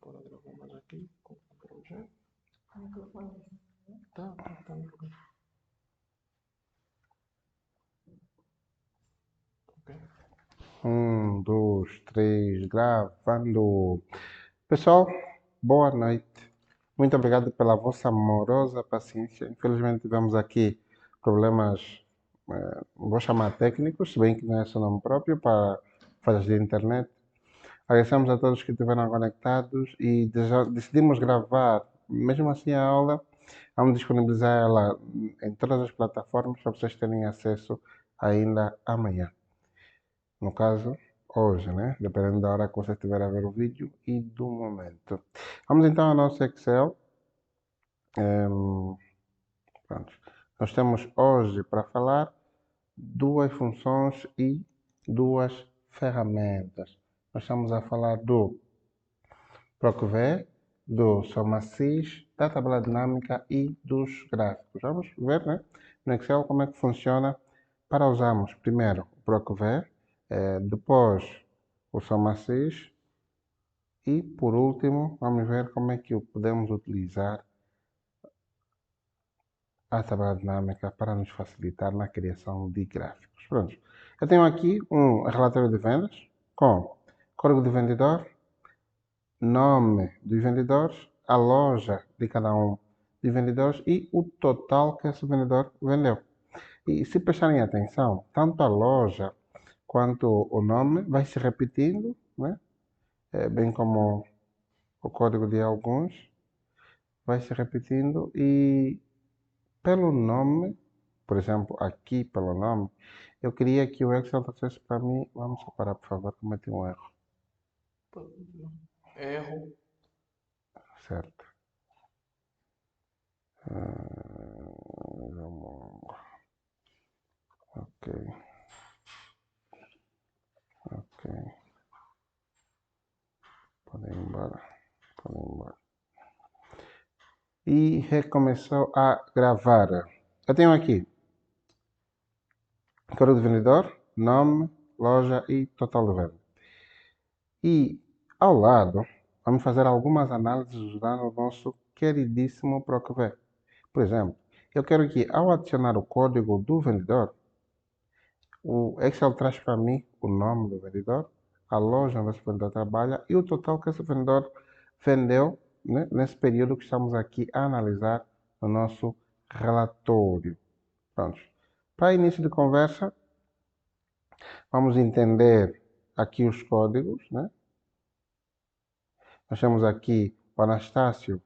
Bora gravar mais aqui com o projeto. O microfone. Tá. Ok. 1, 2, 3, gravando. Pessoal, boa noite. Muito obrigado pela vossa amorosa paciência. Infelizmente tivemos aqui problemas, vou chamar técnicos, se bem que não é seu nome próprio, para falhas de internet. Agradecemos a todos que estiveram conectados e decidimos gravar, mesmo assim, a aula. Vamos disponibilizar ela em todas as plataformas para vocês terem acesso ainda amanhã. No caso, hoje, né? Dependendo da hora que você estiver a ver o vídeo e do momento. Vamos então ao nosso Excel. Pronto. Nós temos hoje para falar duas funções e duas ferramentas. Nós estamos a falar do PROC-V, do SOMASYS, da tabela dinâmica e dos gráficos. Vamos ver, né, no Excel como é que funciona para usarmos primeiro o PROC-V, depois o SOMASYS e, por último, vamos ver como é que podemos utilizar a tabela dinâmica para nos facilitar na criação de gráficos. Pronto. Eu tenho aqui um relatório de vendas com código de vendedor, nome dos vendedores, a loja de cada um dos vendedores e o total que esse vendedor vendeu. E se prestarem atenção, tanto a loja quanto o nome vai se repetindo, né? Bem como o código de alguns vai se repetindo e pelo nome, por exemplo, aqui pelo nome, eu queria que o Excel trouxesse para mim, vamos separar por favor, cometi um erro, Erro. certo? Ok. Podem ir embora. E recomeçou a gravar. Eu tenho aqui código de vendedor, nome, loja e total de venda. E ao lado, vamos fazer algumas análises usando o nosso queridíssimo PROC-V. Por exemplo, eu quero que ao adicionar o código do vendedor, o Excel traz para mim o nome do vendedor, a loja onde esse vendedor trabalha e o total que esse vendedor vendeu, né, nesse período que estamos aqui a analisar no nosso relatório. Pronto. Para início de conversa, vamos entender aqui os códigos, né? Nós temos aqui o Anastácio,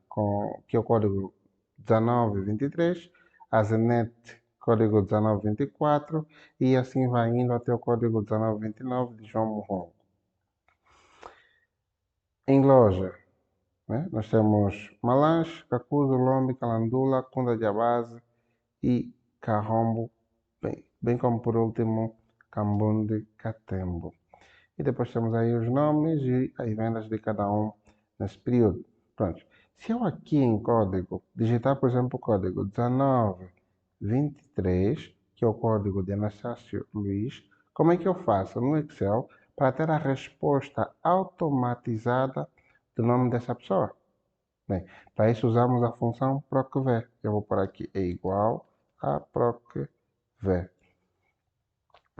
que é o código 1923, a Zenete, código 1924, e assim vai indo até o código 1929 de João Morrongo. Em loja, né, nós temos Malanche, Cacuzo, Lombe, Calandula, Cunda de Abase e Carrombo, bem como por último Cambunde, Catembo. E depois temos aí os nomes e as vendas de cada um nesse período. Pronto. Se eu aqui em código digitar, por exemplo, o código 1923, que é o código de Anastácio Luiz, como é que eu faço no Excel para ter a resposta automatizada do nome dessa pessoa? Bem, para isso usamos a função PROC-V. Eu vou por aqui, é igual a PROC-V.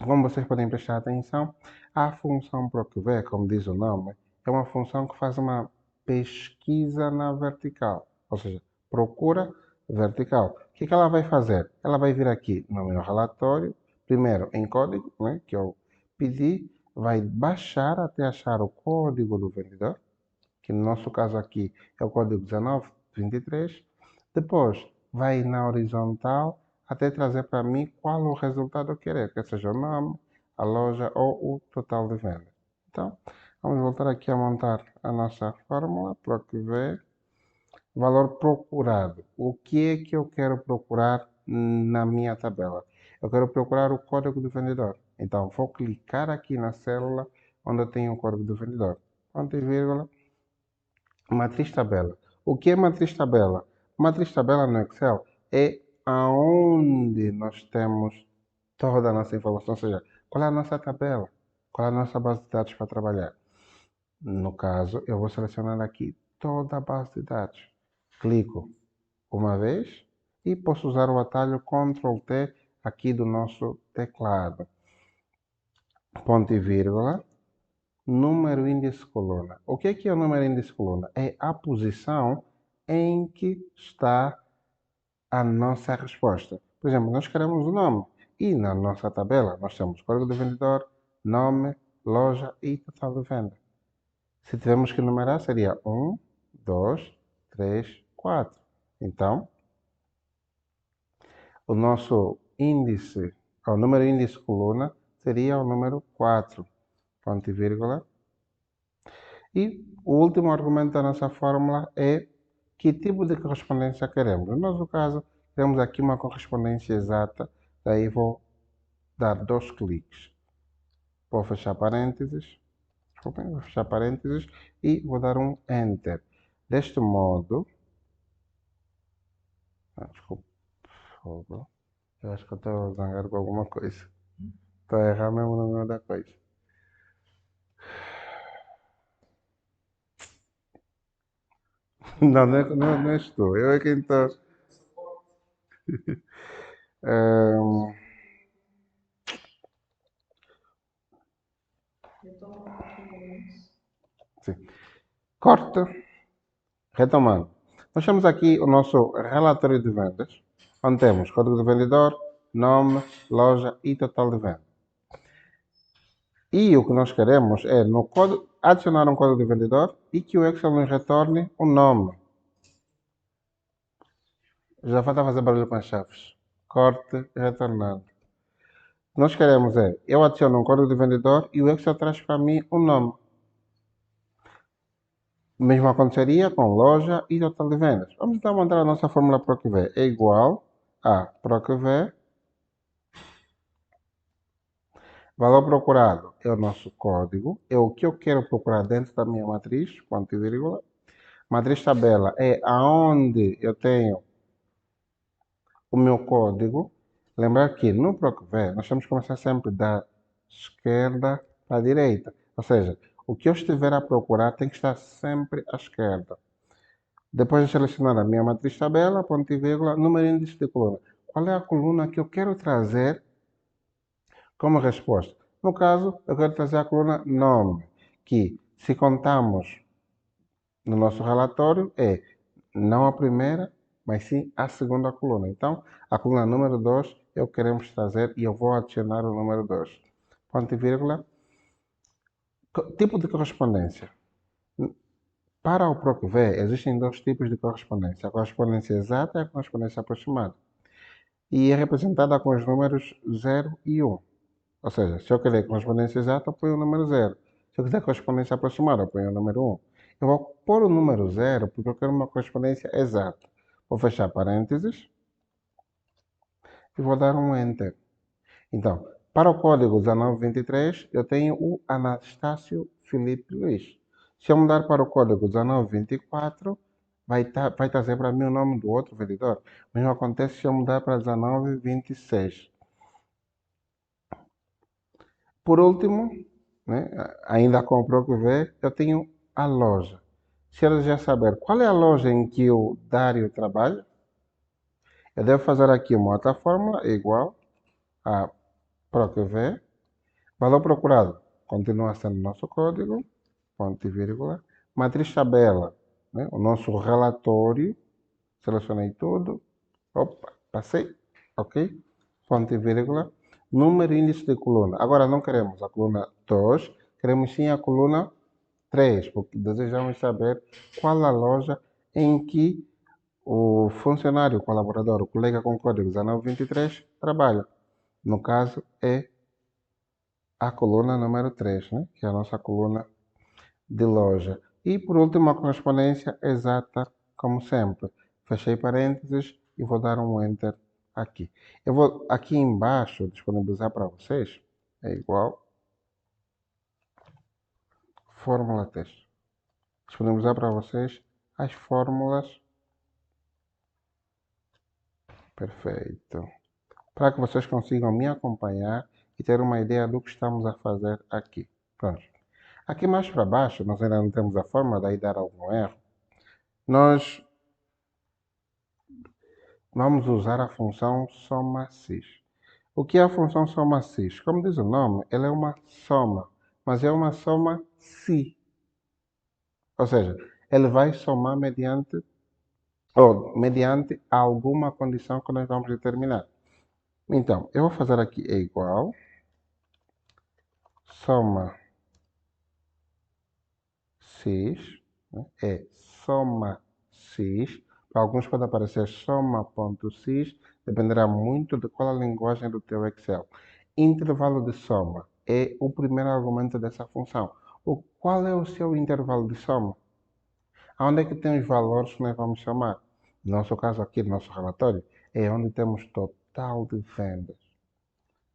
Como vocês podem prestar atenção, a função PROC-V, como diz o nome, é uma função que faz uma pesquisa na vertical, ou seja, procura vertical. O que ela vai fazer? Ela vai vir aqui no meu relatório, primeiro em código, né, que eu pedi, vai baixar até achar o código do vendedor, que no nosso caso aqui é o código 1923. Depois vai na horizontal até trazer para mim qual o resultado que eu quero, quer seja o nome, a loja ou o total de venda. Então, vamos voltar aqui a montar a nossa fórmula, PROC-V, valor procurado. O que é que eu quero procurar na minha tabela? Eu quero procurar o código do vendedor. Então, vou clicar aqui na célula onde eu tenho o código do vendedor. Ponto e vírgula. Matriz tabela. O que é matriz tabela? Matriz tabela no Excel é aonde nós temos toda a nossa informação, ou seja, qual é a nossa tabela, qual é a nossa base de dados para trabalhar. No caso, eu vou selecionar aqui toda a base de dados. Clico uma vez e posso usar o atalho Ctrl T aqui do nosso teclado. Ponto e vírgula, número índice coluna. O que é o número índice coluna? É a posição em que está a nossa resposta. Por exemplo, nós queremos o nome e na nossa tabela nós temos código do vendedor, nome, loja e total de venda. Se tivermos que numerar, seria 1, 2, 3, 4. Então, o nosso índice, o número índice coluna, seria o número 4, ponto e vírgula. E o último argumento da nossa fórmula é que tipo de correspondência queremos. No nosso caso, temos aqui uma correspondência exata, daí vou dar 2 cliques. Vou fechar parênteses, desculpem, vou fechar parênteses e vou dar um Enter. Deste modo, desculpa, por favor. Eu acho que eu estou zangado com alguma coisa. Estou a errar mesmo no nome da coisa. Não, não estou. Eu é quem estou. Sim. Corta. Retomando. Nós temos aqui o nosso relatório de vendas, onde temos código do vendedor, nome, loja e total de venda. E o que nós queremos é no código, adicionar um código de vendedor e que o Excel nos retorne o nome. Já falta fazer barulho com as chaves. Corte, retornando. O que nós queremos é, eu adiciono um código de vendedor e o Excel traz para mim o nome. O mesmo aconteceria com loja e total de vendas. Vamos então montar a nossa fórmula PROCV. É igual a PROCV. Valor procurado é o nosso código. É o que eu quero procurar dentro da minha matriz, ponto e vírgula. Matriz tabela é aonde eu tenho o meu código. Lembrar que no PROCV nós temos que começar sempre da esquerda para a direita. Ou seja, o que eu estiver a procurar tem que estar sempre à esquerda. Depois de selecionar a minha matriz tabela, ponto e vírgula, número índice de coluna. Qual é a coluna que eu quero trazer como resposta? No caso, eu quero trazer a coluna nome, que se contamos no nosso relatório é não a primeira, mas sim a segunda coluna. Então, a coluna número 2 eu queremos trazer e eu vou adicionar o número 2. Ponto e vírgula. Tipo de correspondência. Para o PROCV, existem 2 tipos de correspondência. A correspondência exata e a correspondência aproximada. E é representada com os números 0 e 1. Ou seja, se eu querer correspondência exata, eu ponho o número 0. Se eu quiser correspondência aproximada, eu ponho o número 1. Eu vou pôr o número 0 porque eu quero uma correspondência exata. Vou fechar parênteses e vou dar um Enter. Então, para o código 1923, eu tenho o Anastácio Felipe Luiz. Se eu mudar para o código 1924, vai trazer para mim o nome do outro vendedor. O mesmo acontece se eu mudar para 1926. Por último, né, ainda com o PROCV, eu tenho a loja. Se eu desejar saber qual é a loja em que o Dário trabalha, eu devo fazer aqui uma outra fórmula igual a PROCV. Valor procurado continua sendo nosso código, ponto e vírgula. Matriz tabela, né, o nosso relatório. Selecionei tudo. Opa, passei. Ok? Ponto e vírgula. Número e índice de coluna. Agora não queremos a coluna 2, queremos sim a coluna 3, porque desejamos saber qual a loja em que o funcionário, o colaborador, o colega com código 1923 trabalha. No caso, é a coluna número 3, né? Que é a nossa coluna de loja. E por último, a correspondência exata, como sempre. Fechei parênteses e vou dar um Enter aqui. Eu vou aqui embaixo disponibilizar para vocês, é igual, fórmula teste. Disponibilizar para vocês as fórmulas. Perfeito. Para que vocês consigam me acompanhar e ter uma ideia do que estamos a fazer aqui. Pronto. Aqui mais para baixo, nós ainda não temos a fórmula, daí dar algum erro. nós vamos usar a função soma-sis. O que é a função soma-sis? Como diz o nome, ela é uma soma, mas é uma soma-si. Ou seja, ele vai somar mediante alguma condição que nós vamos determinar. Então, eu vou fazer aqui é igual, soma cis, né? É soma cis. Para alguns pode aparecer soma.cis, dependerá muito de qual a linguagem do teu Excel. Intervalo de soma é o primeiro argumento dessa função. Qual é o seu intervalo de soma? Onde é que tem os valores que nós vamos chamar? No nosso caso aqui, no nosso relatório, é onde temos total de vendas.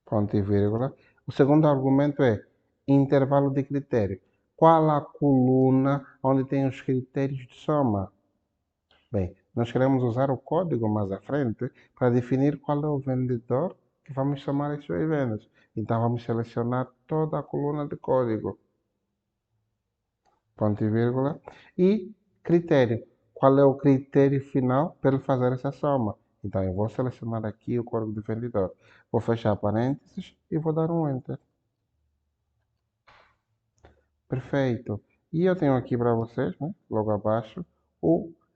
Ponto e vírgula. O segundo argumento é intervalo de critério. Qual a coluna onde tem os critérios de soma? Bem, nós queremos usar o código mais à frente para definir qual é o vendedor que vamos chamar as suas vendas. Então vamos selecionar toda a coluna de código. Ponto e vírgula. E critério. Qual é o critério final para ele fazer essa soma? Então eu vou selecionar aqui o código do vendedor. Vou fechar parênteses e vou dar um Enter. Perfeito. E eu tenho aqui para vocês, né, logo abaixo,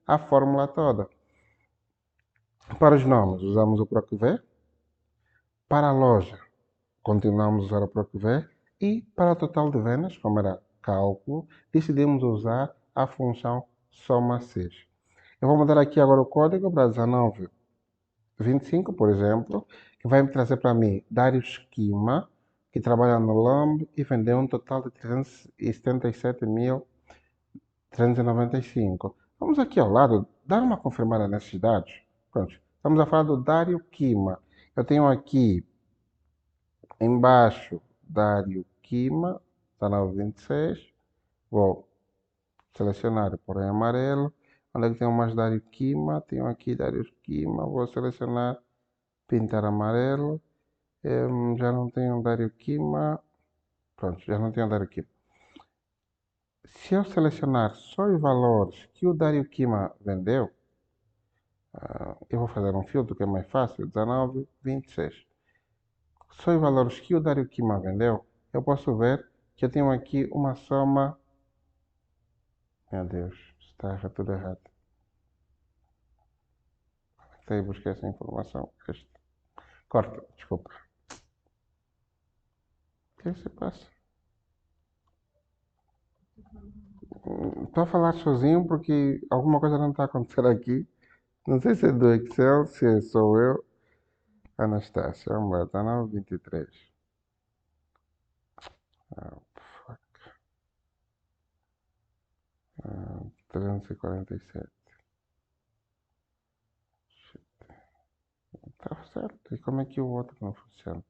a fórmula toda. Para os nomes, usamos o PROCV. Para a loja, continuamos a usar o PROCV. E para o total de vendas, como era cálculo, decidimos usar a função soma-cis. Eu vou mudar aqui agora o código para 1925, por exemplo, que vai me trazer para mim Dário Esquima, que trabalha no LAMB e vendeu um total de 377.395. Vamos aqui ao lado dar uma confirmada nesses dados. Pronto. Estamos a falar do Dário Quima. Eu tenho aqui embaixo Dário Quima, está na 26. Vou selecionar por em amarelo. Onde é que tem mais Dário Quima? Tenho aqui Dário Quima. Vou selecionar, pintar amarelo. Já não tenho Dário Quima. Pronto, já não tenho Dário Quima. Se eu selecionar só os valores que o Dário Quima vendeu, eu vou fazer um filtro que é mais fácil, 19, 26. Só os valores que o Dário Quima vendeu, eu posso ver que eu tenho aqui uma soma. Meu Deus, está tudo errado. Até busquei essa informação. Corta, desculpa. O que se passa? Estou a falar sozinho porque alguma coisa não está acontecendo aqui. Não sei se é do Excel, se sou eu. Anastácia, vamos lá, está na 23. Ah, fuck. 347. Tá certo. E como é que o outro não funciona?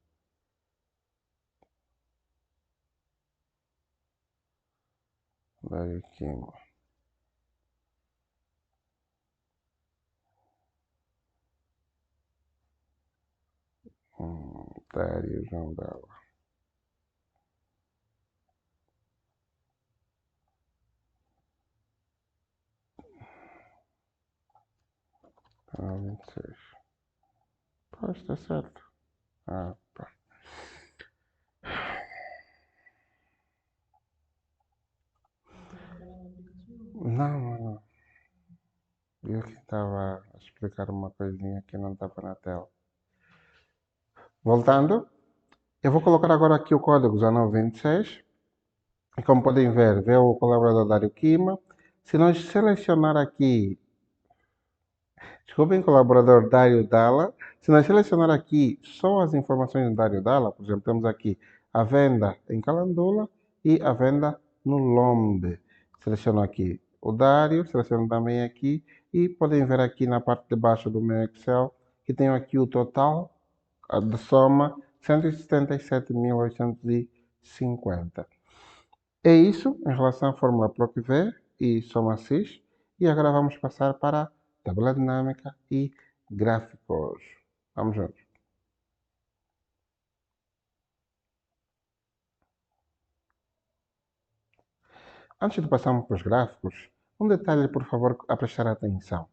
Daí aqui, Dário João Dalla. Ah, 26. Pois, está certo. Ah, pá. Não, não. Eu que estava a explicar uma coisinha que não estava na tela. Voltando, eu vou colocar agora aqui o código 1926. E como podem ver, vê o colaborador Dário Quima. Se nós selecionar aqui, desculpem, colaborador Dário Dalla. Se nós selecionar aqui só as informações do Dário Dalla, por exemplo, temos aqui a venda em Calandula e a venda no Lombe. Seleciono aqui o Dário, seleciono também aqui e podem ver aqui na parte de baixo do meu Excel que tenho aqui o total de soma 177.850. É isso em relação à fórmula PROCV e soma-cis. E agora vamos passar para a tabela dinâmica e gráficos. Vamos juntos. Antes de passarmos para os gráficos, Um detalhe, por favor, a prestar atenção.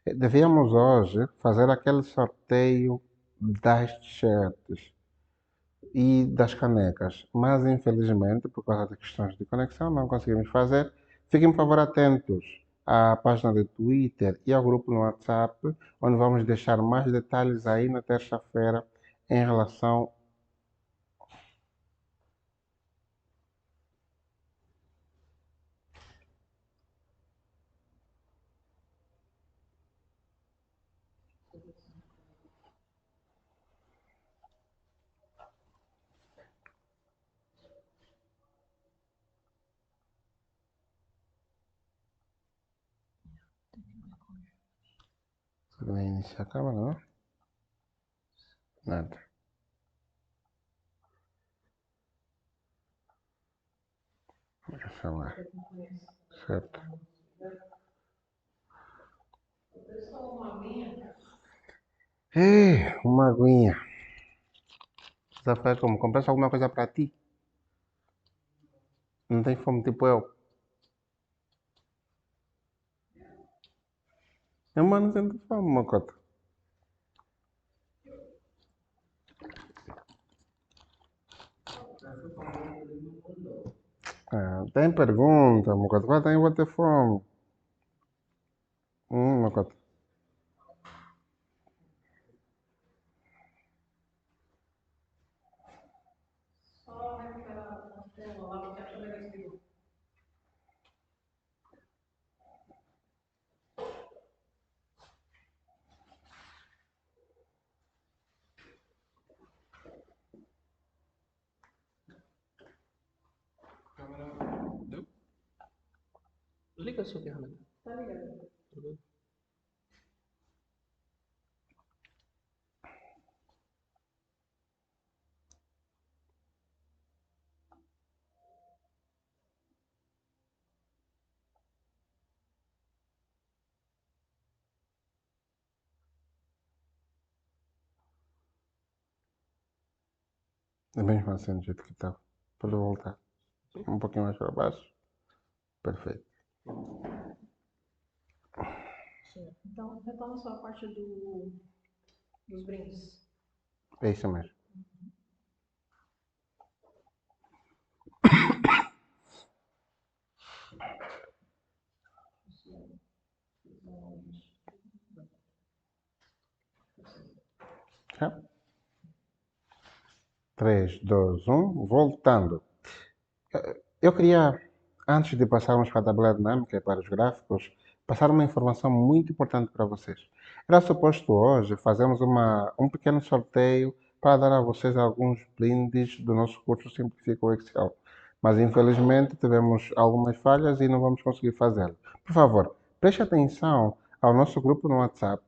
Devíamos hoje fazer aquele sorteio das t-shirts e das canecas, mas infelizmente, por causa de questões de conexão, não conseguimos fazer. Fiquem, por favor, atentos à página de Twitter e ao grupo no WhatsApp, onde vamos deixar mais detalhes aí na terça-feira em relação. Vai iniciar a câmera, não? Nada. Deixa lá. Certo. Uma aguinha. Já foi como? Compraste alguma coisa para ti? Não tem fome tipo eu? Eu, mano, não tenho fome, Mocota. Ah, tem pergunta, Mocota. Vai ter vou ter fome. Mocota. Deu? Liga a sua ferramenta. Tá ligado. É bem fácil do jeito que está. Pode voltar. Um pouquinho mais para baixo. Perfeito. Certo. Então, retoma só a parte dos brindes. É isso mesmo. Já? 3, 2, 1. Voltando. Eu queria, antes de passarmos para a tabela dinâmica e para os gráficos, passar uma informação muito importante para vocês. Era suposto hoje fazermos um pequeno sorteio para dar a vocês alguns brindes do nosso curso Simplifica o Excel. Mas infelizmente tivemos algumas falhas e não vamos conseguir fazê-lo. Por favor, preste atenção ao nosso grupo no WhatsApp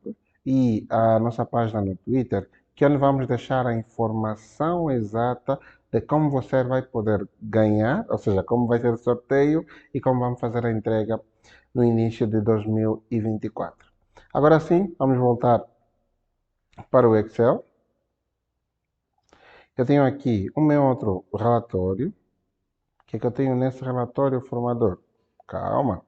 e à nossa página no Twitter, que é onde vamos deixar a informação exata de como você vai poder ganhar, ou seja, como vai ser o sorteio e como vamos fazer a entrega no início de 2024. Agora sim, vamos voltar para o Excel. Eu tenho aqui o meu outro relatório. O que é que eu tenho nesse relatório formador? Calma.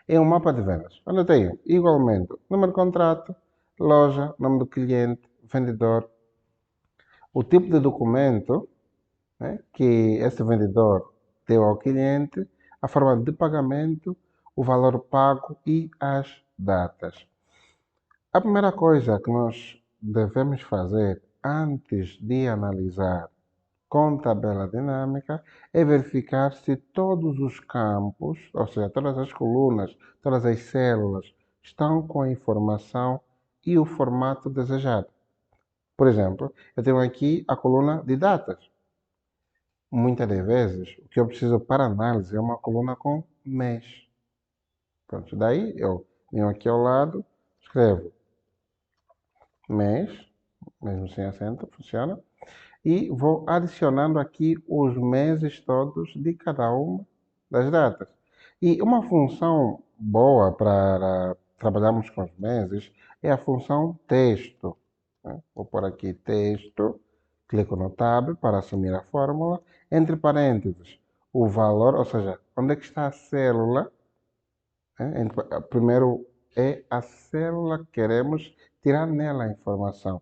É um mapa de vendas, onde eu tenho igualmente número de contrato, loja, nome do cliente, vendedor, o tipo de documento, né, que esse vendedor deu ao cliente, a forma de pagamento, o valor pago e as datas. A primeira coisa que nós devemos fazer antes de analisar com tabela dinâmica é verificar se todos os campos, ou seja, todas as colunas, todas as células, estão com a informação e o formato desejado. Por exemplo, eu tenho aqui a coluna de datas. Muitas das vezes, o que eu preciso para análise é uma coluna com mês. Pronto, daí eu venho aqui ao lado, escrevo mês, mesmo sem acento, funciona, e vou adicionando aqui os meses todos de cada uma das datas. E uma função boa para trabalharmos com os meses é a função texto, né? Vou pôr aqui texto, clico no Tab para assumir a fórmula, entre parênteses, o valor, ou seja, onde é que está a célula, Primeiro é a célula que queremos tirar nela a informação.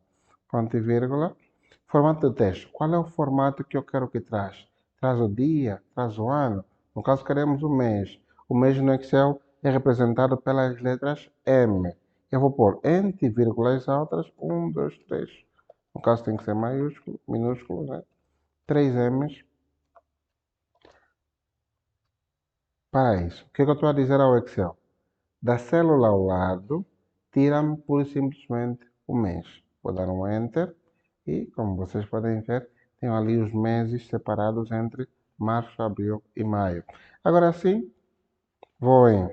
Ponto e vírgula. Formato de texto. Qual é o formato que eu quero que traz? Traz o dia? Traz o ano? No caso, queremos o mês. O mês no Excel é representado pelas letras M. Eu vou pôr entre vírgulas altas, 1, 2, 3. No caso, tem que ser maiúsculo, minúsculo, né? 3 M's. Para isso, o que eu estou a dizer ao Excel? Da célula ao lado, tira-me pura e simplesmente o mês. Vou dar um Enter e, como vocês podem ver, tenho ali os meses separados entre março, abril e maio. Agora sim, vou em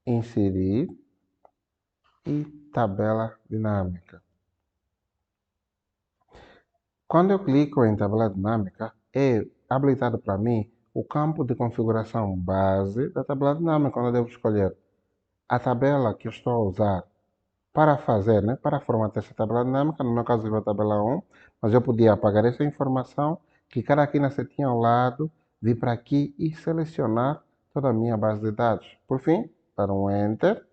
Inserir e Tabela Dinâmica. Quando eu clico em Tabela Dinâmica, é habilitado para mim o campo de configuração base da tabela dinâmica, onde eu devo escolher a tabela que eu estou a usar para fazer, né, para formatar essa tabela dinâmica. No meu caso, eu vou a tabela 1, mas eu podia apagar essa informação, clicar aqui na setinha ao lado, vir para aqui e selecionar toda a minha base de dados. Por fim, dar um Enter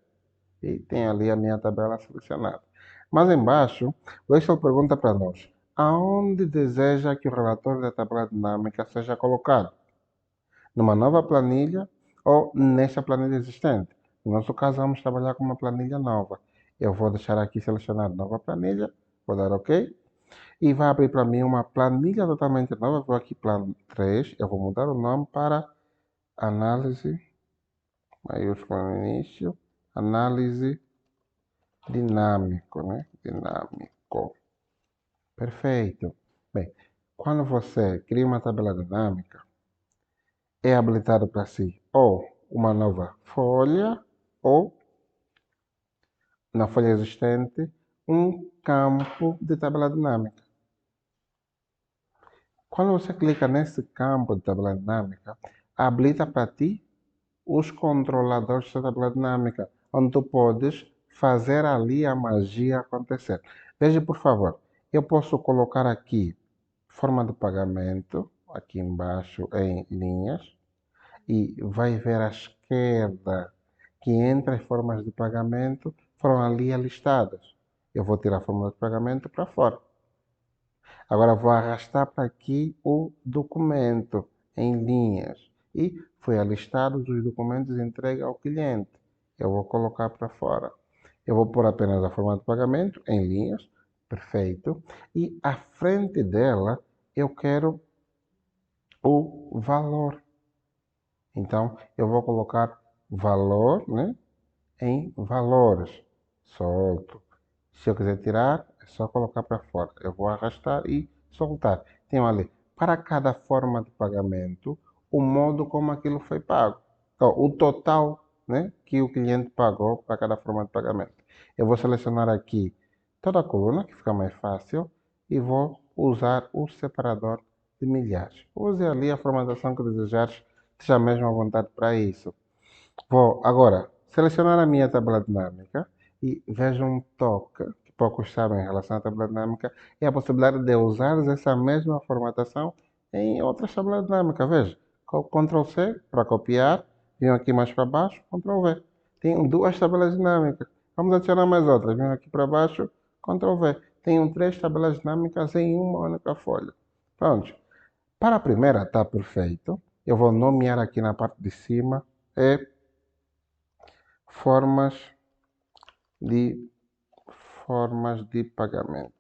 e tem ali a minha tabela selecionada. Mas embaixo, o Excel pergunta para nós, aonde deseja que o relatório da tabela dinâmica seja colocado? Numa nova planilha ou nesta planilha existente? No nosso caso, vamos trabalhar com uma planilha nova. Eu vou deixar aqui selecionar nova planilha, vou dar OK. E vai abrir para mim uma planilha totalmente nova. Vou aqui, plano 3, eu vou mudar o nome para análise, maiúsculo no início, análise dinâmico, né? Dinâmico. Perfeito. Bem, quando você cria uma tabela dinâmica, é habilitado para si ou uma nova folha ou, na folha existente, um campo de tabela dinâmica. Quando você clica nesse campo de tabela dinâmica, habilita para ti os controladores da tabela dinâmica, onde tu podes fazer ali a magia acontecer. Veja, por favor, eu posso colocar aqui forma de pagamento, aqui embaixo em linhas, e vai ver à esquerda que entre as formas de pagamento foram ali listadas. Eu vou tirar a forma de pagamento para fora. Agora vou arrastar para aqui o documento em linhas e foi alistado os documentos entregue ao cliente. Eu vou colocar para fora. Eu vou pôr apenas a forma de pagamento em linhas, perfeito. E à frente dela eu quero o valor. Então eu vou colocar valor, né, em valores. Solto. Se eu quiser tirar, é só colocar para fora. Eu vou arrastar e soltar. Tem ali, para cada forma de pagamento, o modo como aquilo foi pago. Então, o total, né, que o cliente pagou para cada forma de pagamento. Eu vou selecionar aqui toda a coluna, que fica mais fácil, e vou usar o separador de milhares. Use ali a formatação que desejares, seja mesmo à vontade para isso. Vou agora selecionar a minha tabela dinâmica e veja um toque que poucos sabem em relação à tabela dinâmica é a possibilidade de usar essa mesma formatação em outras tabelas dinâmicas. Veja, Ctrl C para copiar, venho aqui mais para baixo, Ctrl V. Tenho duas tabelas dinâmicas. Vamos adicionar mais outras. Venho aqui para baixo, Ctrl V. Tenho três tabelas dinâmicas em uma única folha. Pronto. Para a primeira está perfeito. Eu vou nomear aqui na parte de cima formas de formas de pagamento.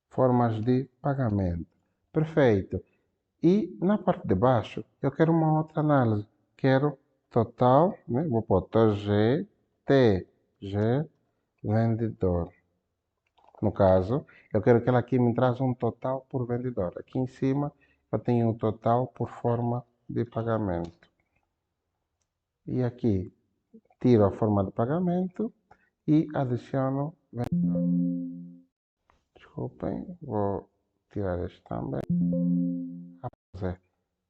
Formas de pagamento. Perfeito. E na parte de baixo, eu quero uma outra análise. Quero total, né? Vou pôr TG vendedor. No caso, eu quero que ela aqui me traz um total por vendedor. Aqui em cima, eu tenho o total por forma de pagamento. E aqui, tiro a forma de pagamento e adiciono vendedor. Desculpem, vou tirar este também.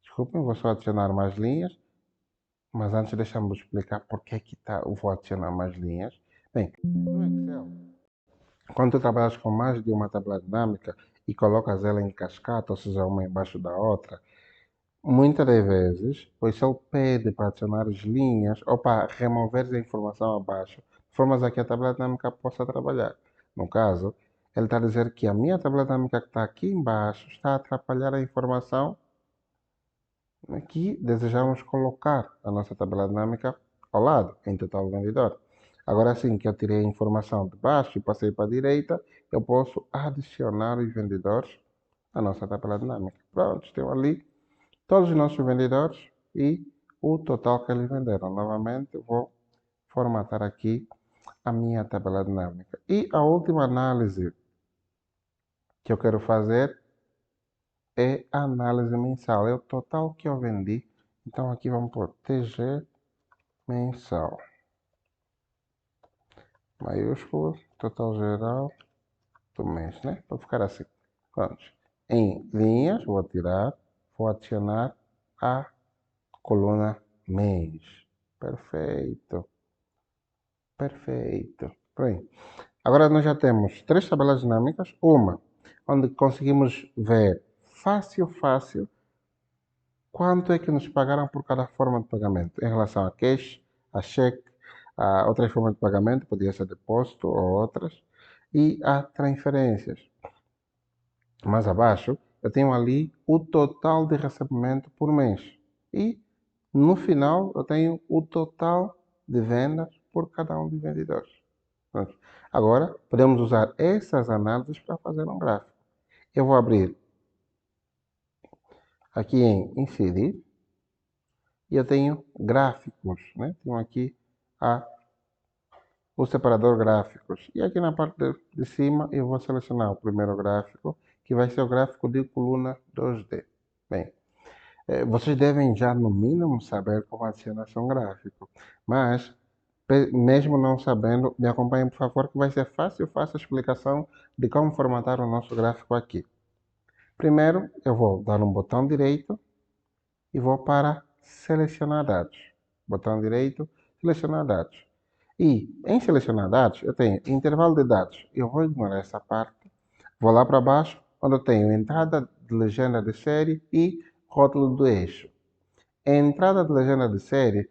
Desculpem, vou só adicionar mais linhas. Mas antes deixa-me explicar porque é que eu vou adicionar mais linhas. Bem, no Excel, quando tu trabalhas com mais de uma tabela dinâmica e colocas ela em cascata, ou seja, uma embaixo da outra, Muitas das vezes, pois se ele pede para adicionar as linhas ou para remover a informação abaixo, de formas a que a tabela dinâmica possa trabalhar. No caso, ele está a dizer que a minha tabela dinâmica que está aqui embaixo está a atrapalhar a informação que desejamos colocar a nossa tabela dinâmica ao lado, em total vendedor. Agora sim que eu tirei a informação de baixo e passei para a direita, eu posso adicionar os vendedores à nossa tabela dinâmica. Pronto, tenho ali todos os nossos vendedores e o total que eles venderam. Novamente, vou formatar aqui a minha tabela dinâmica. E a última análise que eu quero fazer é a análise mensal. É o total que eu vendi. Então aqui vamos pôr TG mensal. Maiúsculo, total geral do mês, né? Para ficar assim. Pronto. Em linhas, vou tirar, vou adicionar a coluna mês. Perfeito. Perfeito. Bem, agora nós já temos três tabelas dinâmicas. Uma, onde conseguimos ver fácil quanto é que nos pagaram por cada forma de pagamento. Em relação a cash, a cheque, a outras formas de pagamento, podia ser depósito ou outras, e a transferências. Mais abaixo, eu tenho ali o total de recebimento por mês. E no final, eu tenho o total de vendas por cada um dos vendedores. Pronto. Agora, podemos usar essas análises para fazer um gráfico. Eu vou abrir aqui em inserir e eu tenho gráficos, né? Tenho aqui o separador gráficos. E aqui na parte de cima eu vou selecionar o primeiro gráfico, que vai ser o gráfico de coluna 2D. Bem, vocês devem já no mínimo saber como adicionar um gráfico, mas mesmo não sabendo, me acompanhem por favor, que vai ser fácil a explicação de como formatar o nosso gráfico aqui. Primeiro, eu vou dar um botão direito e vou para selecionar dados. Botão direito, selecionar dados. E em selecionar dados, eu tenho intervalo de dados. Eu vou ignorar essa parte. Vou lá para baixo, onde eu tenho entrada de legenda de série e rótulo do eixo. Entrada de legenda de série,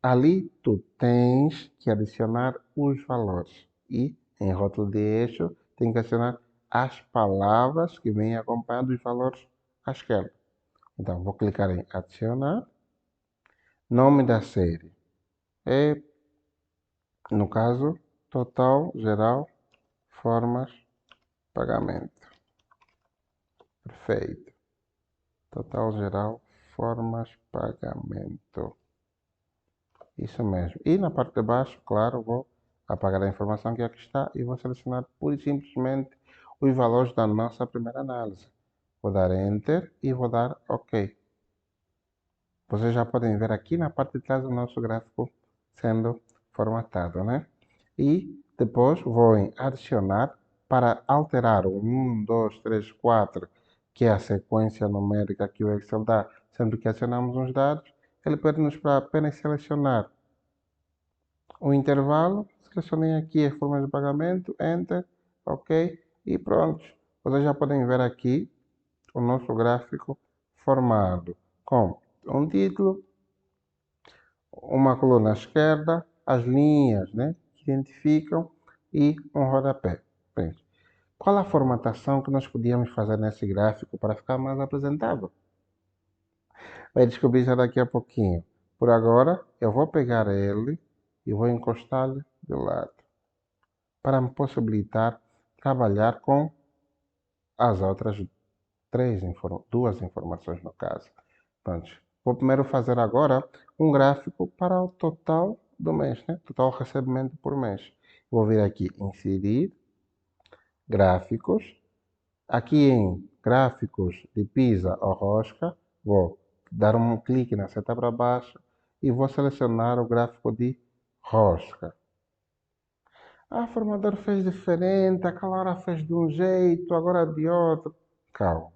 ali tu tens que adicionar os valores. E em rótulo de eixo, tem que adicionar as palavras que vêm acompanhando os valores à esquerda. Então, vou clicar em adicionar. Nome da série é, no caso, total geral formas pagamento. Perfeito. Total geral formas pagamento. Isso mesmo. E na parte de baixo, claro, vou apagar a informação que aqui está e vou selecionar pura e simplesmente os valores da nossa primeira análise. Vou dar Enter e vou dar OK. Vocês já podem ver aqui na parte de trás o nosso gráfico sendo formatado, né? E depois vou em adicionar para alterar o 1, 2, 3, 4, que é a sequência numérica que o Excel dá. Sempre que adicionamos uns dados, ele pede-nos para apenas selecionar o intervalo. Selecionem aqui as formas de pagamento, Enter, OK e pronto. Vocês já podem ver aqui o nosso gráfico formado com um título, uma coluna à esquerda, as linhas, né, que identificam e um rodapé. Bem, qual a formatação que nós podíamos fazer nesse gráfico para ficar mais apresentável? Vai descobrir já daqui a pouquinho. Por agora, eu vou pegar ele e vou encostá-lo de lado para me possibilitar trabalhar com as outras duas informações no caso. Pronto. Vou primeiro fazer agora um gráfico para o total do mês, né? Total recebimento por mês. Vou vir aqui inserir gráficos. Aqui em gráficos de pizza ou rosca, vou dar um clique na seta para baixo e vou selecionar o gráfico de rosca. Ah, o formador fez diferente, aquela hora fez de um jeito, agora de outro. Calma.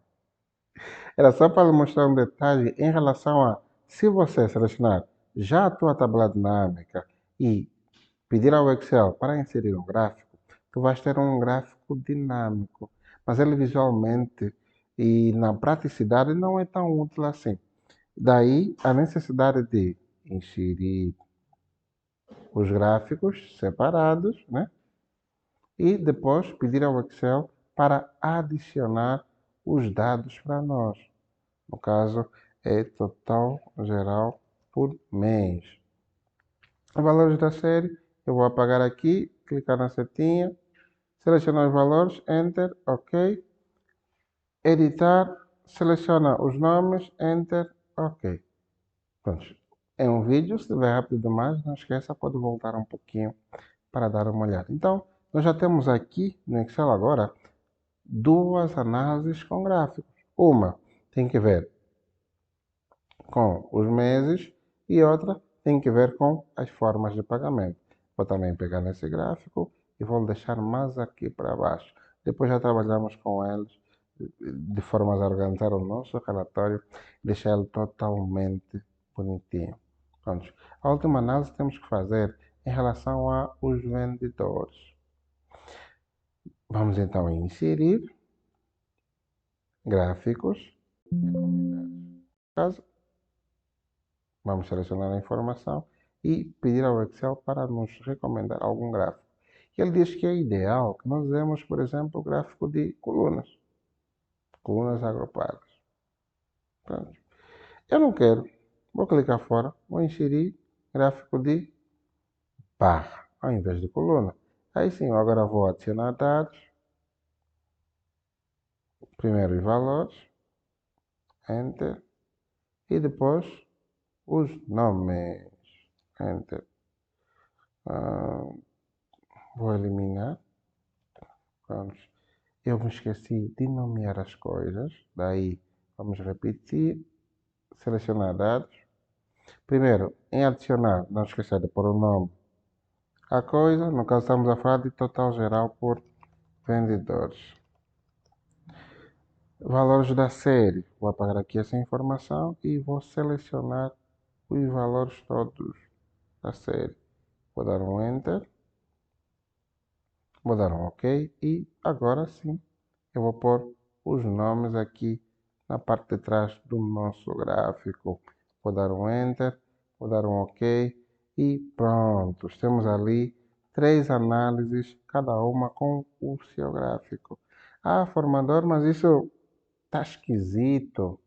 Era só para mostrar um detalhe em relação a, se você selecionar já a tua tabela dinâmica e pedir ao Excel para inserir um gráfico, tu vais ter um gráfico dinâmico, mas ele visualmente e na praticidade não é tão útil assim. Daí a necessidade de inserir os gráficos separados, né? E depois pedir ao Excel para adicionar os dados para nós. No caso, é total geral por mês. Os valores da série, eu vou apagar aqui, clicar na setinha, selecionar os valores, Enter, OK. Editar, seleciona os nomes, Enter, OK. Pronto. É um vídeo, se estiver rápido demais, não esqueça, pode voltar um pouquinho para dar uma olhada. Então, nós já temos aqui no Excel agora duas análises com gráficos. Uma tem que ver com os meses e outra tem que ver com as formas de pagamento. Vou também pegar nesse gráfico e vou deixar mais aqui para baixo. Depois já trabalhamos com eles de forma a organizar o nosso relatório e deixar ele totalmente bonitinho. Pronto. A última análise que temos que fazer em relação aos vendedores. Vamos então inserir gráficos. Caso, vamos selecionar a informação e pedir ao Excel para nos recomendar algum gráfico. Ele diz que é ideal que nós usemos, por exemplo, o gráfico de colunas. Colunas agrupadas. Pronto. Eu não quero. Vou clicar fora. Vou inserir gráfico de barra ao invés de coluna. Aí sim, eu agora vou adicionar dados. Primeiro os valores. Enter. E depois os nomes. Enter. Vou eliminar. Pronto. Eu me esqueci de nomear as coisas. Daí vamos repetir. Selecionar dados. Primeiro, em adicionar, não esquecer de pôr o nome à coisa. No caso, estamos a falar de total geral por vendedores. Valores da série. Vou apagar aqui essa informação e vou selecionar os valores todos da série. Vou dar um Enter. Vou dar um OK. E agora sim, eu vou pôr os nomes aqui na parte de trás do nosso gráfico. Vou dar um Enter. Vou dar um OK. E pronto. Temos ali 3 análises, cada uma com o seu gráfico. Ah, formador, mas isso tá esquisito.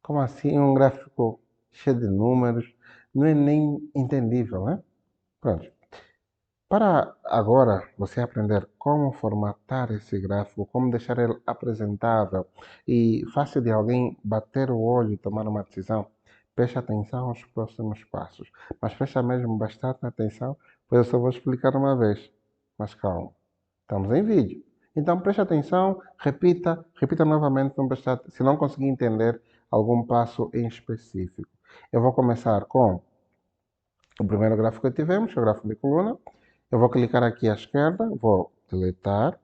Como assim um gráfico cheio de números? Não é nem entendível, né? Pronto. Para agora você aprender como formatar esse gráfico, como deixar ele apresentável e fácil de alguém bater o olho e tomar uma decisão, preste atenção aos próximos passos. Mas preste mesmo bastante atenção, pois eu só vou explicar uma vez. Mas calma, estamos em vídeo. Então preste atenção, repita novamente se não conseguir entender algum passo em específico. Eu vou começar com o primeiro gráfico que tivemos, que é o gráfico de coluna. Eu vou clicar aqui à esquerda, vou deletar,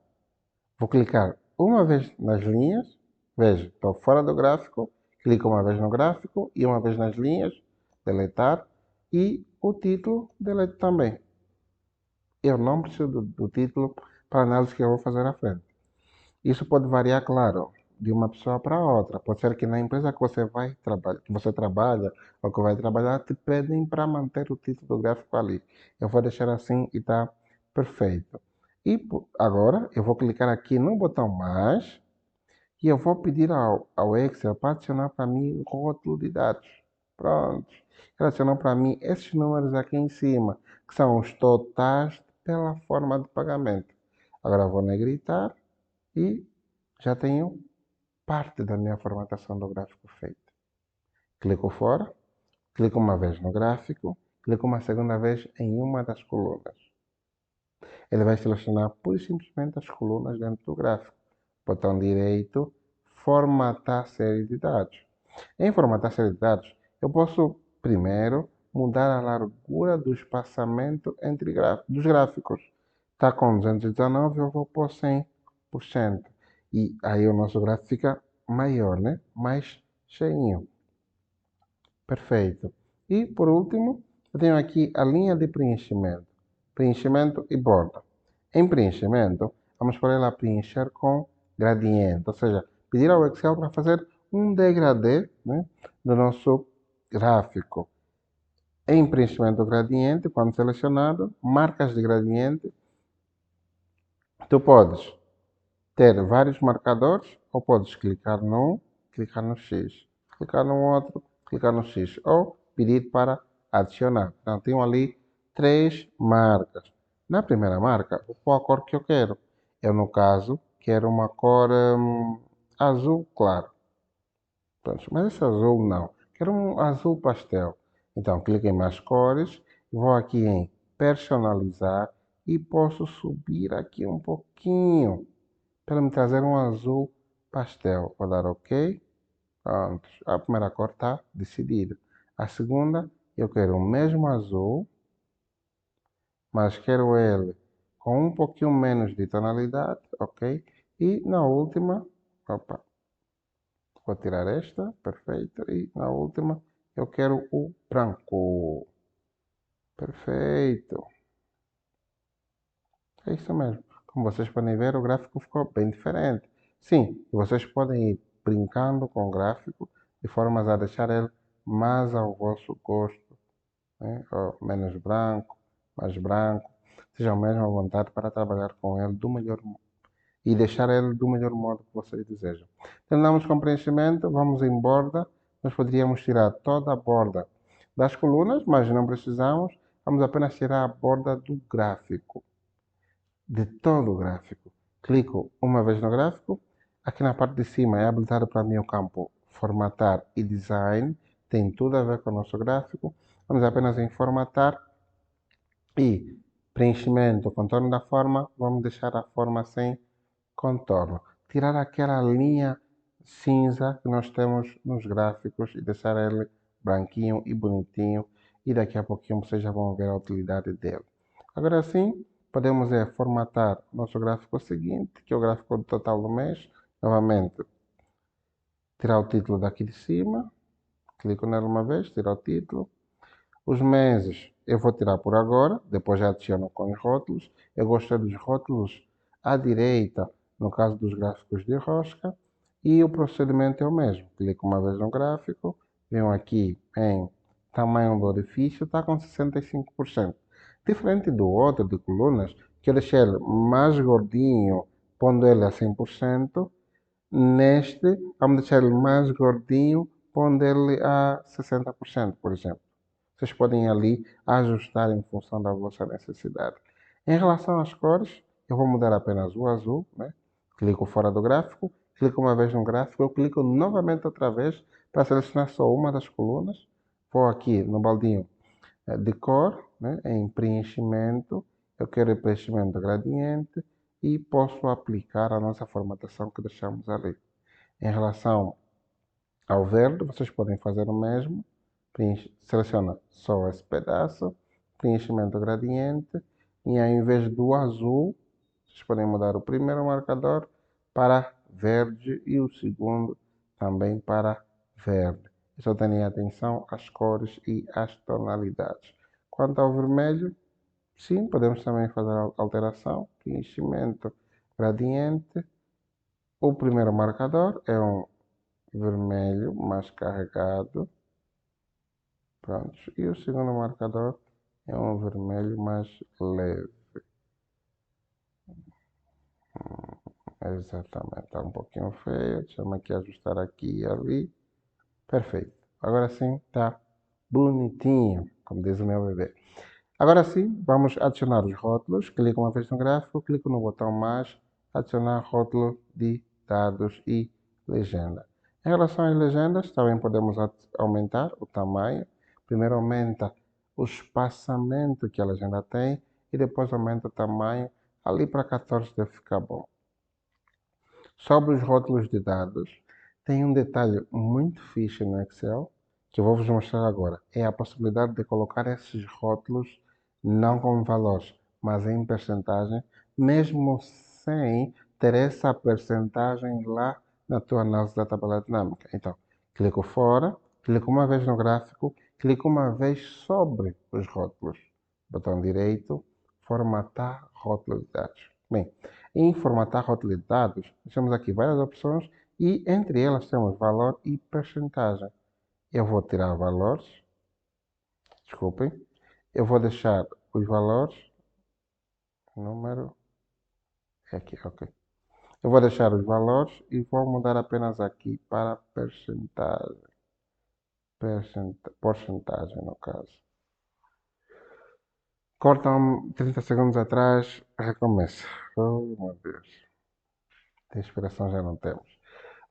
vou clicar uma vez nas linhas, veja, estou fora do gráfico, clico uma vez no gráfico e uma vez nas linhas, deletar, e o título, deleto também. Eu não preciso do título para a análise que eu vou fazer à frente. Isso pode variar, claro, de uma pessoa para outra. Pode ser que na empresa que você vai trabalhar, que você trabalha ou que vai trabalhar, te pedem para manter o título do gráfico ali. Eu vou deixar assim e está perfeito. E agora eu vou clicar aqui no botão mais e eu vou pedir ao Excel para adicionar para mim o rótulo de dados. Pronto. Ele adicionou para mim esses números aqui em cima, que são os totais pela forma de pagamento. Agora eu vou negritar e já tenho parte da minha formatação do gráfico feita. Clico fora, clico uma vez no gráfico, clico uma segunda vez em uma das colunas. Ele vai selecionar pura e simplesmente as colunas dentro do gráfico. Botão direito, formatar série de dados. Em formatar série de dados, eu posso primeiro mudar a largura do espaçamento entre dos gráficos. Está com 219, eu vou pôr 100%. E aí o nosso gráfico fica maior, né? Mais cheinho. Perfeito. E por último, eu tenho aqui a linha de preenchimento. Preenchimento e borda. Em preenchimento, vamos por ela preencher com gradiente, ou seja, pedir ao Excel para fazer um degradê, né, do nosso gráfico. Em preenchimento do gradiente, quando selecionado, marcas de gradiente, tu podes ter vários marcadores ou podes clicar num, clicar no X, clicar no outro, clicar no X ou pedir para adicionar. Então, tenho ali 3 marcas. Na primeira marca, qual a cor que eu quero? Eu, no caso, quero uma cor azul claro. Pronto, mas esse azul não. Quero um azul pastel. Então, clico em mais cores, vou aqui em personalizar e posso subir aqui um pouquinho para me trazer um azul pastel. Vou dar OK. Pronto. A primeira cor está decidida. A segunda, eu quero o mesmo azul, mas quero ele com um pouquinho menos de tonalidade, ok? E na última, opa, vou tirar esta, perfeito. E na última, eu quero o branco. Perfeito. É isso mesmo. Como vocês podem ver, o gráfico ficou bem diferente. Sim, vocês podem ir brincando com o gráfico de formas a deixar ele mais ao vosso gosto, né? Ou menos branco, mais branco. Sejam mesmo à vontade para trabalhar com ele do melhor e deixar ele do melhor modo que vocês desejam. Terminamos com preenchimento, vamos em borda. Nós poderíamos tirar toda a borda das colunas, mas não precisamos. Vamos apenas tirar a borda do gráfico, de todo o gráfico. Clico uma vez no gráfico. Aqui na parte de cima é habilitado para mim o campo formatar e design. Tem tudo a ver com o nosso gráfico. Vamos apenas em formatar e preenchimento, contorno da forma. Vamos deixar a forma sem contorno. Tirar aquela linha cinza que nós temos nos gráficos e deixar ele branquinho e bonitinho. E daqui a pouquinho vocês já vão ver a utilidade dele. Agora sim, podemos formatar nosso gráfico seguinte, que é o gráfico do total do mês. Novamente, tirar o título daqui de cima. Clico nele uma vez, tirar o título. Os meses eu vou tirar por agora, depois já adiciono com os rótulos. Eu gostei dos rótulos à direita, no caso dos gráficos de rosca, e o procedimento é o mesmo. Clico uma vez no gráfico, venho aqui em tamanho do orifício, está com 65%. Diferente do outro de colunas, que eu deixei ele mais gordinho, pondo ele a 100%, neste vamos deixar ele mais gordinho, pondo ele a 60%, por exemplo. Vocês podem ali ajustar em função da vossa necessidade. Em relação às cores, eu vou mudar apenas o azul, né? Clico fora do gráfico, clico uma vez no gráfico, eu clico novamente outra vez para selecionar só uma das colunas. Vou aqui no baldinho de cor, né? Em preenchimento, eu quero preenchimento gradiente e posso aplicar a nossa formatação que deixamos ali. Em relação ao verde, vocês podem fazer o mesmo. Seleciona só esse pedaço, preenchimento gradiente, e ao invés do azul, vocês podem mudar o primeiro marcador para verde e o segundo também para verde. Só tenham atenção às cores e às tonalidades. Quanto ao vermelho, sim, podemos também fazer alteração, preenchimento gradiente. O primeiro marcador é um vermelho mais carregado. Pronto. E o segundo marcador é um vermelho mais leve. Exatamente. Está um pouquinho feio. Deixa-me aqui ajustar aqui e ali. Perfeito. Agora sim está bonitinho, como diz o meu bebê. Agora sim, vamos adicionar os rótulos. Clico uma vez no gráfico, clico no botão mais, adicionar rótulo de dados e legenda. Em relação às legendas, também podemos aumentar o tamanho. Primeiro aumenta o espaçamento que a legenda tem e depois aumenta o tamanho ali para 14 deve ficar bom. Sobre os rótulos de dados, tem um detalhe muito fixe no Excel que eu vou vos mostrar agora. É a possibilidade de colocar esses rótulos não como valores, mas em percentagem, mesmo sem ter essa percentagem lá na tua análise da tabela dinâmica. Então, clico fora, clico uma vez no gráfico, clico uma vez sobre os rótulos. Botão direito, formatar rótulo de dados. Bem, em formatar rótulo de dados, temos aqui várias opções e entre elas temos valor e percentagem. Eu vou tirar valores, desculpem. Eu vou deixar os valores, número, é aqui, ok. Eu vou deixar os valores e vou mudar apenas aqui para percentagem. Porcentagem, no caso. Cortam 30 segundos atrás, recomeça. Oh, meu Deus. De inspiração já não temos.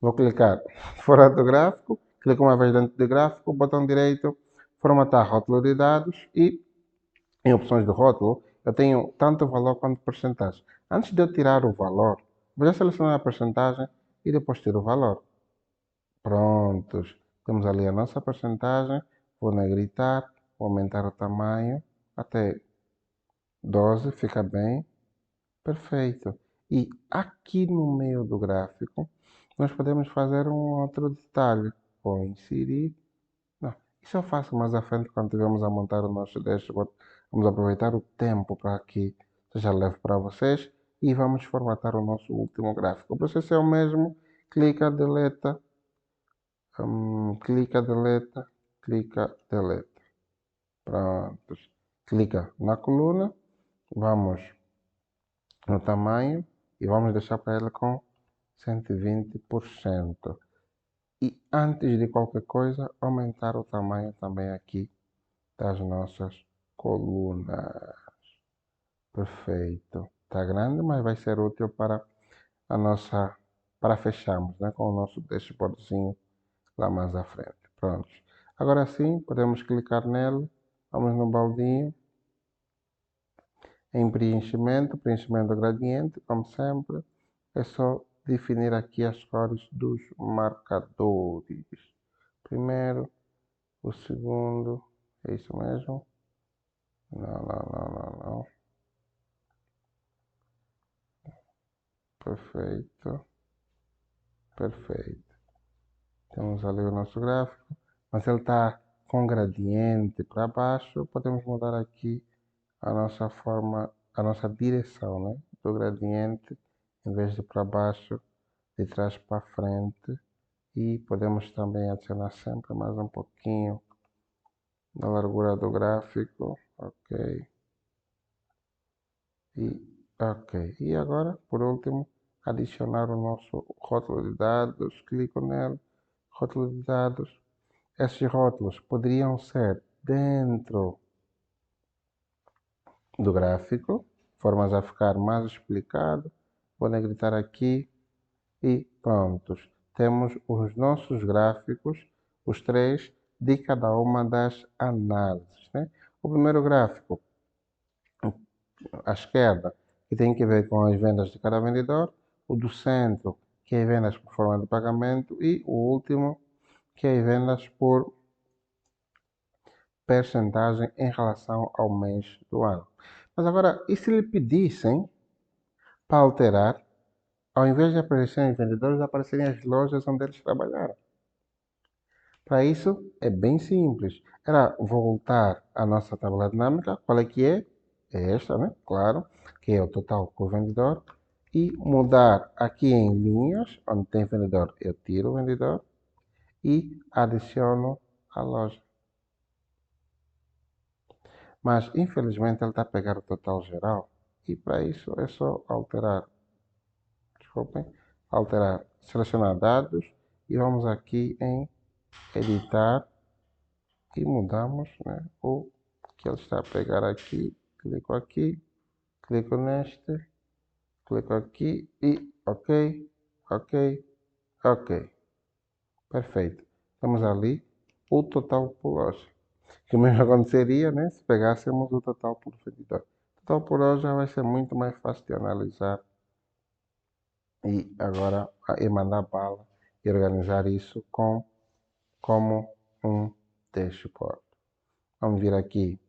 Vou clicar fora do gráfico, clico uma vez dentro do gráfico, botão direito, formatar rótulo de dados e em opções do rótulo eu tenho tanto valor quanto porcentagem. Antes de eu tirar o valor, vou já selecionar a porcentagem e depois tiro o valor. Prontos. Temos ali a nossa porcentagem. Vou negritar, vou aumentar o tamanho até 12, fica bem. Perfeito. E aqui no meio do gráfico, nós podemos fazer um outro detalhe. Vou inserir. Não, isso eu faço mais à frente quando estivermos a montar o nosso dashboard. Vamos aproveitar o tempo para que seja leve para vocês e vamos formatar o nosso último gráfico. O processo é o mesmo. Clica, deleta, clica, deleta, clica, deleta. Pronto. Clica na coluna, vamos no tamanho e vamos deixar para ela com 120%. E antes de qualquer coisa, aumentar o tamanho também aqui das nossas colunas. Perfeito. Está grande, mas vai ser útil para a nossa, para fecharmos, né, com o nosso dashboardzinho lá mais à frente. Pronto. Agora sim, podemos clicar nele. Vamos no baldinho. Em preenchimento, preenchimento do gradiente, como sempre. É só definir aqui as cores dos marcadores. Primeiro, o segundo, é isso mesmo? Não. Perfeito. Perfeito. Temos ali o nosso gráfico, mas ele está com gradiente para baixo. Podemos mudar aqui a nossa forma, a nossa direção, né, do gradiente, em vez de para baixo, de trás para frente. E podemos também adicionar sempre mais um pouquinho da largura do gráfico. Ok. E agora, por último, adicionar o nosso rótulo de dados. Clico nele, rótulo de dados. Esses rótulos poderiam ser dentro do gráfico, formas a ficar mais explicado. Vou negritar aqui e prontos. Temos os nossos gráficos, os três, de cada uma das análises, né? O primeiro gráfico, à esquerda, que tem que ver com as vendas de cada vendedor. O do centro, que é vendas por forma de pagamento. E o último, que é vendas por percentagem em relação ao mês do ano. Mas agora, e se lhe pedissem para alterar, ao invés de aparecerem os vendedores, aparecerem as lojas onde eles trabalharam? Para isso, é bem simples. Era voltar à nossa tabela dinâmica. Qual é que é? É esta, né? Claro, que é o total por vendedor. E mudar aqui em linhas, onde tem vendedor, eu tiro o vendedor e adiciono a loja. Mas, infelizmente, ele está a pegar o total geral. E para isso é só alterar. Desculpem. Alterar, selecionar dados. E vamos aqui em editar. E mudamos, né, o que ele está a pegar aqui. Clico neste. Clico aqui e ok. Perfeito. Temos ali o total por loja. Que o mesmo aconteceria, né, se pegássemos o total por vendedor. O total por loja vai ser muito mais fácil de analisar. E agora é mandar bala e organizar isso como um dashboard. Vamos vir aqui,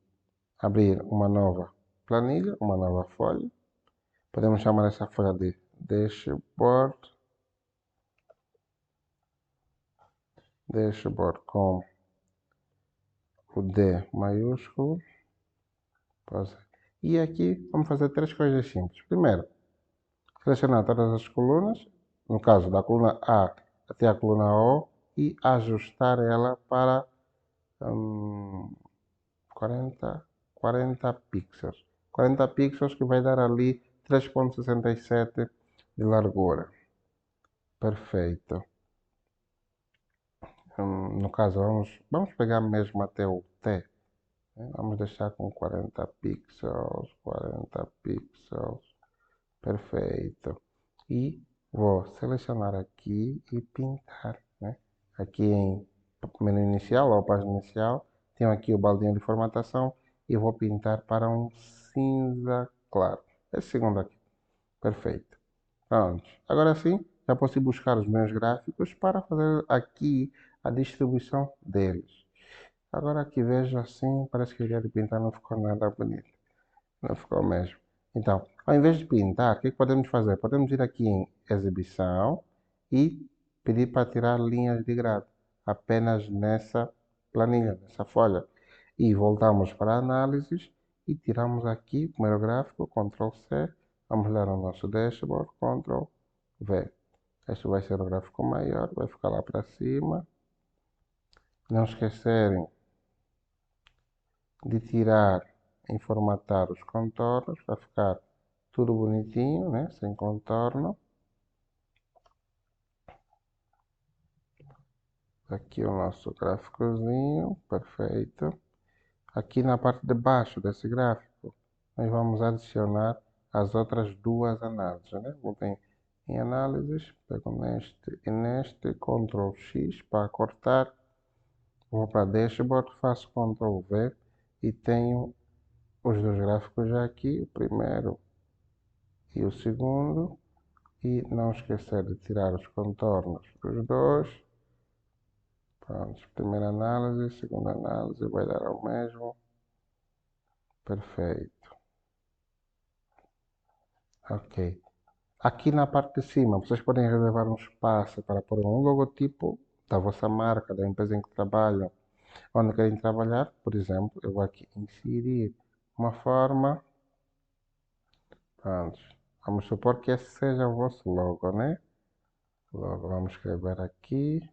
abrir uma nova planilha, uma nova folha. Podemos chamar essa folha de dashboard. Dashboard com o D maiúsculo. E aqui vamos fazer três coisas simples. Primeiro, selecionar todas as colunas. No caso, da coluna A até a coluna O, e ajustar ela para hum, 40, 40 pixels. 40 pixels que vai dar ali 3,67 de largura. Perfeito. No caso, vamos pegar mesmo até o T, né? Vamos deixar com 40 pixels, 40 pixels. Perfeito. E vou selecionar aqui e pintar, né? Aqui em menu inicial, ou página inicial, tenho aqui o baldinho de formatação e vou pintar para um cinza claro. Esse segundo aqui. Perfeito. Pronto. Agora sim, já posso ir buscar os meus gráficos para fazer aqui a distribuição deles. Agora aqui vejo assim, parece que a ideia de pintar não ficou nada bonito. Não ficou mesmo. Então, ao invés de pintar, o que podemos fazer? Podemos ir aqui em exibição e pedir para tirar linhas de grado. Apenas nessa planilha, nessa folha. E voltamos para análises e tiramos aqui o primeiro gráfico, Ctrl C. Vamos ler o nosso dashboard, Ctrl V. Este vai ser o gráfico maior, vai ficar lá para cima. Não esquecerem de tirar e formatar os contornos para ficar tudo bonitinho, né? Sem contorno. Aqui o nosso gráficozinho, perfeito. Aqui na parte de baixo desse gráfico, nós vamos adicionar as outras duas análises, né? Voltem em análises, pego neste e neste, Ctrl X para cortar. Vou para Dashboard, faço Ctrl V e tenho os dois gráficos já aqui, o primeiro e o segundo. E não esquecer de tirar os contornos dos dois. Pronto, primeira análise, segunda análise, vai dar ao mesmo. Perfeito. Ok. Aqui na parte de cima, vocês podem reservar um espaço para pôr um logotipo da vossa marca, da empresa em que trabalham, onde querem trabalhar. Por exemplo, eu vou aqui inserir uma forma. Pronto. Vamos supor que esse seja o vosso logo, né? Logo, vamos escrever aqui.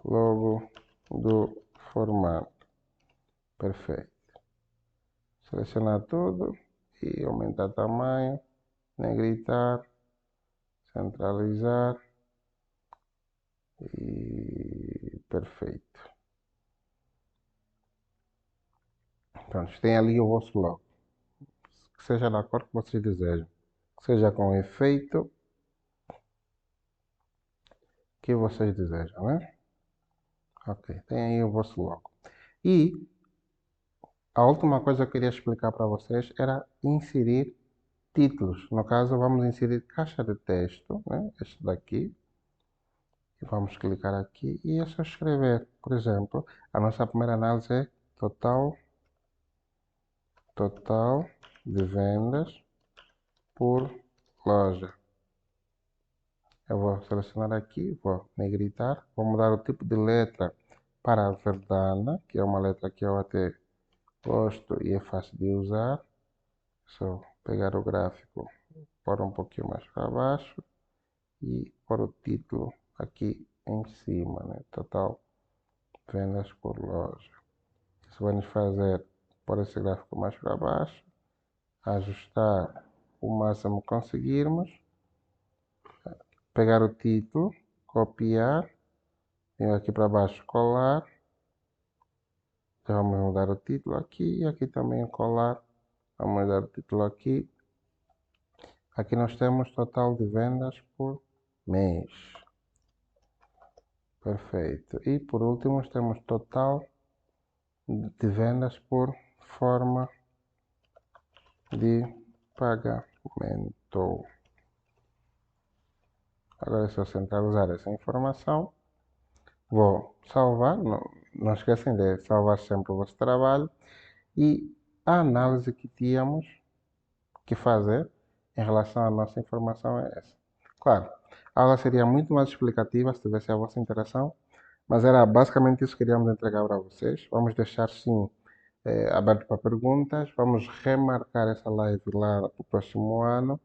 Logo do formato. Perfeito. Selecionar tudo e aumentar tamanho, negritar, centralizar e perfeito. Pronto, tem ali o vosso logo. Que seja da cor que vocês desejam. Que seja com efeito que vocês desejam, né? Ok, tem aí o vosso logo. E a última coisa que eu queria explicar para vocês era inserir títulos. No caso, vamos inserir caixa de texto, né? Este daqui. E vamos clicar aqui e é só escrever. Por exemplo, a nossa primeira análise é total de vendas por loja. Eu vou selecionar aqui, vou negritar, vou mudar o tipo de letra para a verdana, que é uma letra que eu até gosto e é fácil de usar. Só pegar o gráfico, pôr um pouquinho mais para baixo e pôr o título aqui em cima, né? Total vendas por loja. Isso vai nos fazer pôr esse gráfico mais para baixo, ajustar o máximo que conseguirmos, pegar o título, copiar, venho aqui para baixo colar, já vamos mudar o título aqui e aqui também colar, vamos mudar o título aqui. Aqui nós temos total de vendas por mês. Perfeito. E por último temos total de vendas por forma de pagamento. Agora é só centralizar essa informação. Vou salvar, não esquecem de salvar sempre o vosso trabalho. E a análise que tínhamos que fazer em relação à nossa informação é essa. Claro, a aula seria muito mais explicativa se tivesse a vossa interação, mas era basicamente isso que queríamos entregar para vocês. Vamos deixar sim aberto para perguntas. Vamos remarcar essa live lá no próximo ano.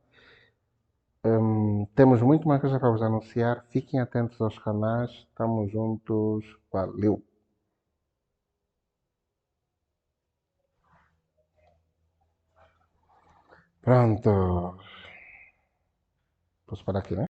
Temos muito mais coisa para vos anunciar. Fiquem atentos aos canais. Estamos juntos. Valeu! Pronto. Posso parar aqui, né?